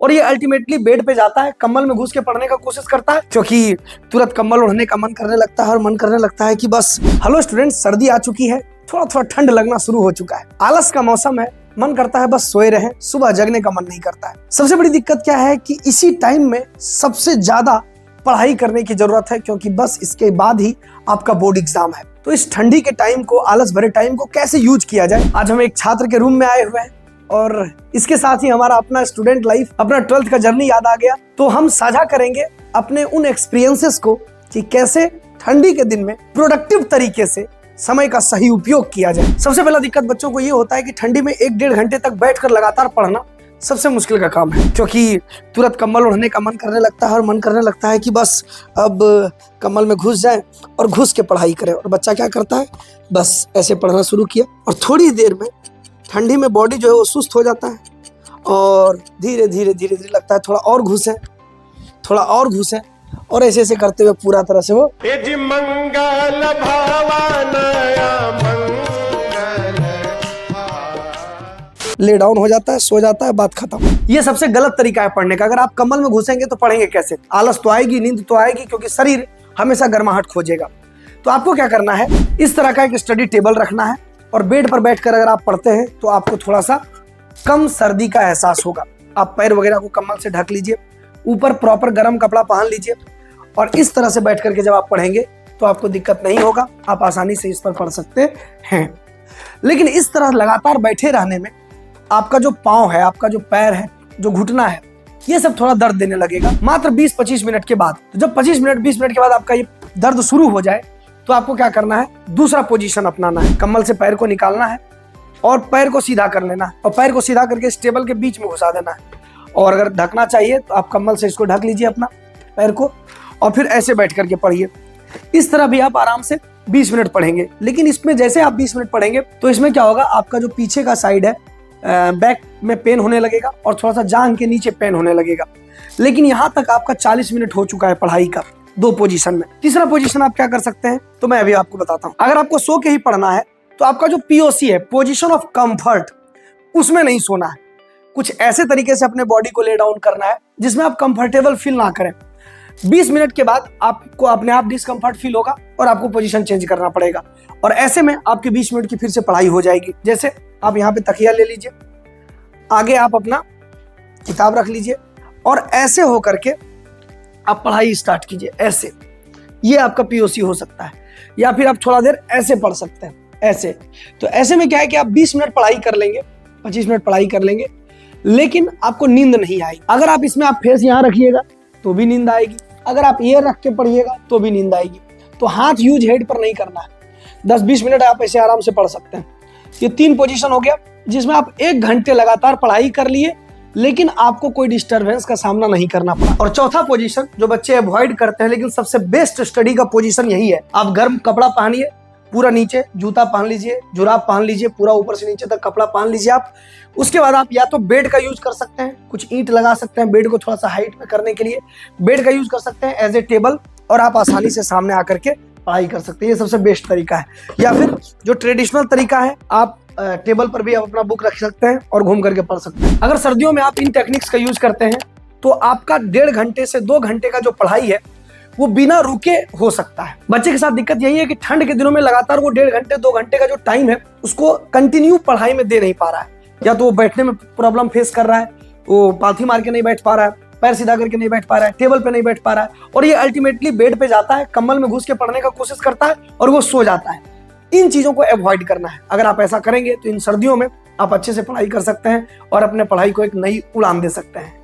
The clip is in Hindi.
और ये अल्टीमेटली बेड पे जाता है, कम्बल में घुस के पढ़ने का कोशिश करता है, क्योंकि तुरंत कम्बल ओढ़ने का मन करने लगता है और मन करने लगता है कि बस। हेलो स्टूडेंट्स, सर्दी आ चुकी है, थोड़ा थोड़ा ठंड लगना शुरू हो चुका है, आलस का मौसम है, मन करता है बस सोए रहें, सुबह जगने का मन नहीं करता है। सबसे बड़ी दिक्कत क्या है कि इसी टाइम में सबसे ज्यादा पढ़ाई करने की जरूरत है, क्योंकि बस इसके बाद ही आपका बोर्ड एग्जाम है। तो इस ठंडी के टाइम को, आलस भरे टाइम को कैसे यूज किया जाए, आज हम एक छात्र के रूम में आए हुए हैं और इसके साथ ही हमारा अपना स्टूडेंट लाइफ, अपना 12th का जर्नी याद आ गया। तो हम साझा करेंगे अपने उन एक्सपीरियंसेस को कि कैसे ठंडी के दिन में प्रोडक्टिव तरीके से समय का सही उपयोग किया जाए। सबसे पहला दिक्कत बच्चों को ये होता है कि ठंडी में 1-1.5 घंटे तक बैठकर लगातार पढ़ना सबसे मुश्किल का काम है, क्योंकि तुरंत कम्बल ओढ़ने का मन करने लगता है और मन करने लगता है कि बस अब कम्बल में घुस जाए और घुस के पढ़ाई करें। और बच्चा क्या करता है, बस ऐसे पढ़ना शुरू किया और थोड़ी देर में ठंडी में बॉडी जो है वो सुस्त हो जाता है और धीरे धीरे लगता है थोड़ा और घुसे, थोड़ा और घुसे, और ऐसे ऐसे करते हुए पूरा तरह से वो मंगल ले डाउन हो जाता है, सो जाता है, बात खत्म। ये सबसे गलत तरीका है पढ़ने का। अगर आप कम्बल में घुसेंगे तो पढ़ेंगे कैसे? आलस तो आएगी, नींद तो आएगी, क्योंकि शरीर हमेशा गर्माहट खोजेगा। तो आपको क्या करना है, इस तरह का एक स्टडी टेबल रखना है और बेड पर बैठकर अगर आप पढ़ते हैं तो आपको थोड़ा सा कम सर्दी का एहसास होगा। आप पैर वगैरह को कम्बल से ढक लीजिए, ऊपर प्रॉपर गर्म कपड़ा पहन लीजिए और इस तरह से बैठ करके जब आप पढ़ेंगे तो आपको दिक्कत नहीं होगा, आप आसानी से इस पर पढ़ सकते हैं। लेकिन इस तरह लगातार बैठे रहने में आपका जो पाँव है, आपका जो पैर है, जो घुटना है, ये सब थोड़ा दर्द देने लगेगा मात्र 20-25 मिनट के बाद। तो जब 20 मिनट के बाद आपका ये दर्द शुरू हो जाए तो आपको क्या करना है, दूसरा पोजीशन अपनाना है। कम्बल से पैर को निकालना है और पैर को सीधा कर लेना है और पैर को सीधा करके इस टेबल के बीच में घुसा देना है। और अगर ढकना चाहिए तो आप कम्बल से इसको ढक लीजिए अपना पैर को और फिर ऐसे बैठ करके पढ़िए। इस तरह भी आप आराम से 20 मिनट पढ़ेंगे। लेकिन इसमें जैसे आप 20 मिनट पढ़ेंगे तो इसमें क्या होगा, आपका जो पीछे का साइड है, बैक में पेन होने लगेगा और थोड़ा सा जांघ के नीचे पेन होने लगेगा। लेकिन यहाँ तक आपका 40 मिनट हो चुका है पढ़ाई का, 2 पोजीशन में। तीसरा पोजीशन आप क्या कर सकते हैं, तो मैं अभी आपको बताता हूँ। अगर आपको सो के ही पढ़ना है तो आपका जो POC है, पोजीशन ऑफ कंफर्ट, उसमें नहीं सोना है। कुछ ऐसे तरीके से अपने बॉडी को ले डाउन करना है जिसमें आप कंफर्टेबल फील ना करें। 20 मिनट के बाद आपको अपने आप डिस्कम्फर्ट फील होगा और आपको पोजीशन चेंज करना पड़ेगा और ऐसे में आपकी 20 मिनट की फिर से पढ़ाई हो जाएगी। जैसे आप यहाँ पे तकिया ले लीजिए, आगे आप अपना किताब रख लीजिए और ऐसे हो करके आप पढ़ाई स्टार्ट कीजिए। ऐसे, ये आपका POC हो सकता है। या फिर आप थोड़ा देर ऐसे पढ़ सकते हैं, ऐसे। तो ऐसे में क्या है कि आप 20 मिनट पढ़ाई कर लेंगे, 25 मिनट पढ़ाई कर लेंगे, लेकिन आपको नींद नहीं आएगी। अगर आप इसमें आप फेस यहाँ रखिएगा तो भी नींद आएगी, अगर आप ये रख के पढ़िएगा तो भी नींद आएगी। तो हाथ यूज हेड पर नहीं करना है। 10-20 मिनट आप ऐसे आराम से पढ़ सकते हैं। ये 3 पोजीशन हो गया जिसमें आप 1 घंटे लगातार पढ़ाई कर लिए, लेकिन आपको कोई डिस्टरबेंस का सामना नहीं करना पड़ा। और चौथा पोजीशन जो बच्चे अवॉइड करते हैं, लेकिन सबसे बेस्ट स्टडी का पोजीशन यही है। आप गर्म कपड़ा पहनिए, पूरा नीचे जूता पहन लीजिए, जुराब पहन लीजिए, पूरा ऊपर से नीचे तक कपड़ा पहन लीजिए आप। उसके बाद आप या तो बेड का यूज कर सकते हैं, कुछ ईंट लगा सकते हैं बेड को थोड़ा सा हाइट में करने के लिए, बेड का यूज कर सकते हैं एज ए टेबल और आप आसानी से सामने आकर के पढ़ाई कर सकते हैं। ये सबसे बेस्ट तरीका है। या फिर जो ट्रेडिशनल तरीका है, आप टेबल पर भी आप अपना बुक रख सकते हैं और घूम करके पढ़ सकते हैं। अगर सर्दियों में आप इन टेक्निक्स का यूज करते हैं तो आपका 1.5 घंटे से 2 घंटे का जो पढ़ाई है वो बिना रुके हो सकता है। बच्चे के साथ दिक्कत यही है कि ठंड के दिनों में लगातार वो 1.5 घंटे 2 घंटे का जो टाइम है उसको कंटिन्यू पढ़ाई में दे नहीं पा रहा है। या तो वो बैठने में प्रॉब्लम फेस कर रहा है, वो पालथी मार के नहीं बैठ पा रहा है, पैर सीधा करके नहीं बैठ पा रहा है, टेबल पे नहीं बैठ पा रहा है और ये अल्टीमेटली बेड पे जाता है, कम्बल में घुस के पढ़ने का कोशिश करता है और वो सो जाता है। इन चीजों को अवॉइड करना है। अगर आप ऐसा करेंगे तो इन सर्दियों में आप अच्छे से पढ़ाई कर सकते हैं और अपने पढ़ाई को एक नई उड़ान दे सकते हैं।